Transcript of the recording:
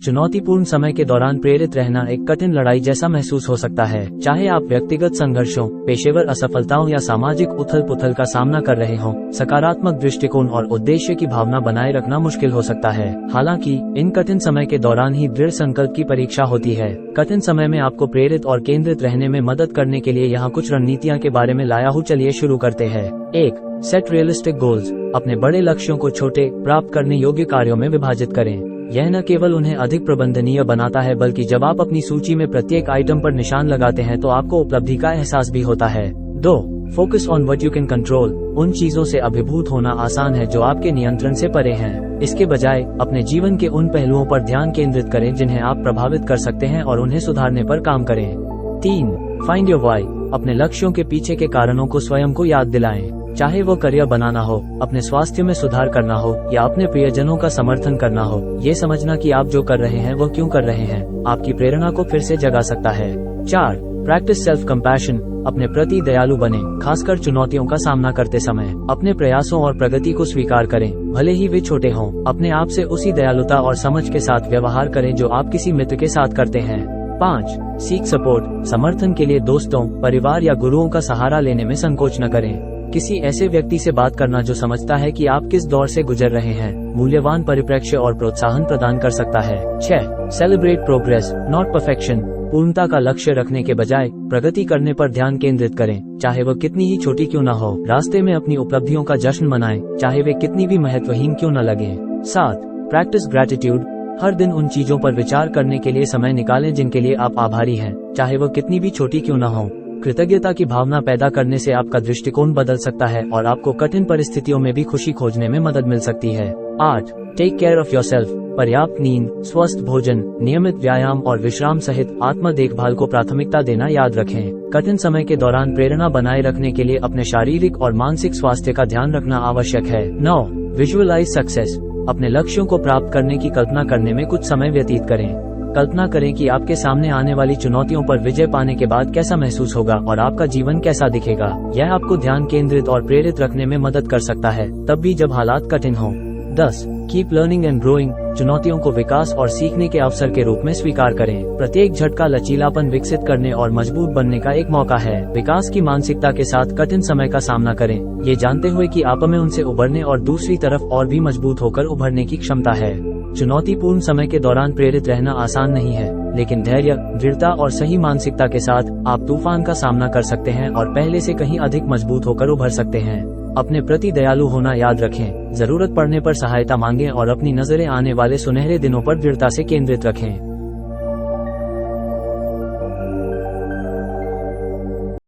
चुनौतीपूर्ण समय के दौरान प्रेरित रहना एक कठिन लड़ाई जैसा महसूस हो सकता है। चाहे आप व्यक्तिगत संघर्षों, पेशेवर असफलताओं या सामाजिक उथल-पुथल का सामना कर रहे हों, सकारात्मक दृष्टिकोण और उद्देश्य की भावना बनाए रखना मुश्किल हो सकता है। हालांकि इन कठिन समय के दौरान ही दृढ़ संकल्प की परीक्षा होती है। कठिन समय में आपको प्रेरित और केंद्रित रहने में मदद करने के लिए यहाँ कुछ रणनीतियाँ के बारे में लाया हूँ। चलिए शुरू करते हैं। 1. Set realistic goals. अपने बड़े लक्ष्यों को छोटे, प्राप्त करने योग्य कार्यों में विभाजित करें। यह न केवल उन्हें अधिक प्रबंधनीय बनाता है, बल्कि जब आप अपनी सूची में प्रत्येक आइटम पर निशान लगाते हैं तो आपको उपलब्धि का एहसास भी होता है। 2. Focus on what you can control. उन चीजों से अभिभूत होना आसान है जो आपके नियंत्रण से परे हैं। इसके बजाय अपने जीवन के उन पहलुओं पर ध्यान केंद्रित करें जिन्हें आप प्रभावित कर सकते हैं और उन्हें सुधारने पर काम करें। 3. Find your why. अपने लक्ष्यों के पीछे के कारणों को स्वयं को याद दिलाएं। चाहे वो करियर बनाना हो, अपने स्वास्थ्य में सुधार करना हो या अपने प्रियजनों का समर्थन करना हो, ये समझना कि आप जो कर रहे हैं वो क्यों कर रहे हैं, आपकी प्रेरणा को फिर से जगा सकता है। 4. Practice self compassion. अपने प्रति दयालु बने, खासकर चुनौतियों का सामना करते समय। अपने प्रयासों और प्रगति को स्वीकार करें, भले ही वे छोटे हों। अपने आप से उसी दयालुता और समझ के साथ व्यवहार करें जो आप किसी मित्र के साथ करते हैं। 5. Seek support. समर्थन के लिए दोस्तों, परिवार या गुरुओं का सहारा लेने में संकोच न करें। किसी ऐसे व्यक्ति से बात करना जो समझता है कि आप किस दौर से गुजर रहे हैं, मूल्यवान परिप्रेक्ष्य और प्रोत्साहन प्रदान कर सकता है। 6. Celebrate progress not perfection. पूर्णता का लक्ष्य रखने के बजाय प्रगति करने पर ध्यान केंद्रित करें, चाहे वह कितनी ही छोटी क्यों न हो। रास्ते में अपनी उपलब्धियों का जश्न मनाएं, चाहे वे कितनी भी महत्वहीन क्यों न लगें। 7. Practice gratitude. हर दिन उन चीजों पर विचार करने के लिए समय निकालें जिनके लिए आप आभारी हैं, चाहे वह कितनी भी छोटी क्यों न हो। कृतज्ञता की भावना पैदा करने से आपका दृष्टिकोण बदल सकता है और आपको कठिन परिस्थितियों में भी खुशी खोजने में मदद मिल सकती है। 8. Take care of yourself. पर्याप्त नींद, स्वस्थ भोजन, नियमित व्यायाम और विश्राम सहित आत्म देखभाल को प्राथमिकता देना याद रखें। कठिन समय के दौरान प्रेरणा बनाए रखने के लिए अपने शारीरिक और मानसिक स्वास्थ्य का ध्यान रखना आवश्यक है। 9. Visualize success. अपने लक्ष्यों को प्राप्त करने की कल्पना करने में कुछ समय व्यतीत करें। कल्पना करें कि आपके सामने आने वाली चुनौतियों पर विजय पाने के बाद कैसा महसूस होगा और आपका जीवन कैसा दिखेगा। यह आपको ध्यान केंद्रित और प्रेरित रखने में मदद कर सकता है, तब भी जब हालात कठिन हों। 10. Keep learning and growing. चुनौतियों को विकास और सीखने के अवसर के रूप में स्वीकार करें। प्रत्येक झटका लचीलापन विकसित करने और मजबूत बनने का एक मौका है। विकास की मानसिकता के साथ कठिन समय का सामना करें, ये जानते हुए कि आप में उनसे उबरने और दूसरी तरफ और भी मजबूत होकर उभरने की क्षमता है। चुनौतीपूर्ण समय के दौरान प्रेरित रहना आसान नहीं है, लेकिन धैर्य, दृढ़ता और सही मानसिकता के साथ आप तूफान का सामना कर सकते हैं और पहले से कहीं अधिक मजबूत होकर उभर सकते हैं। अपने प्रति दयालु होना याद रखें, जरूरत पड़ने पर सहायता मांगें और अपनी नजरें आने वाले सुनहरे दिनों पर दृढ़ता से केंद्रित रखें।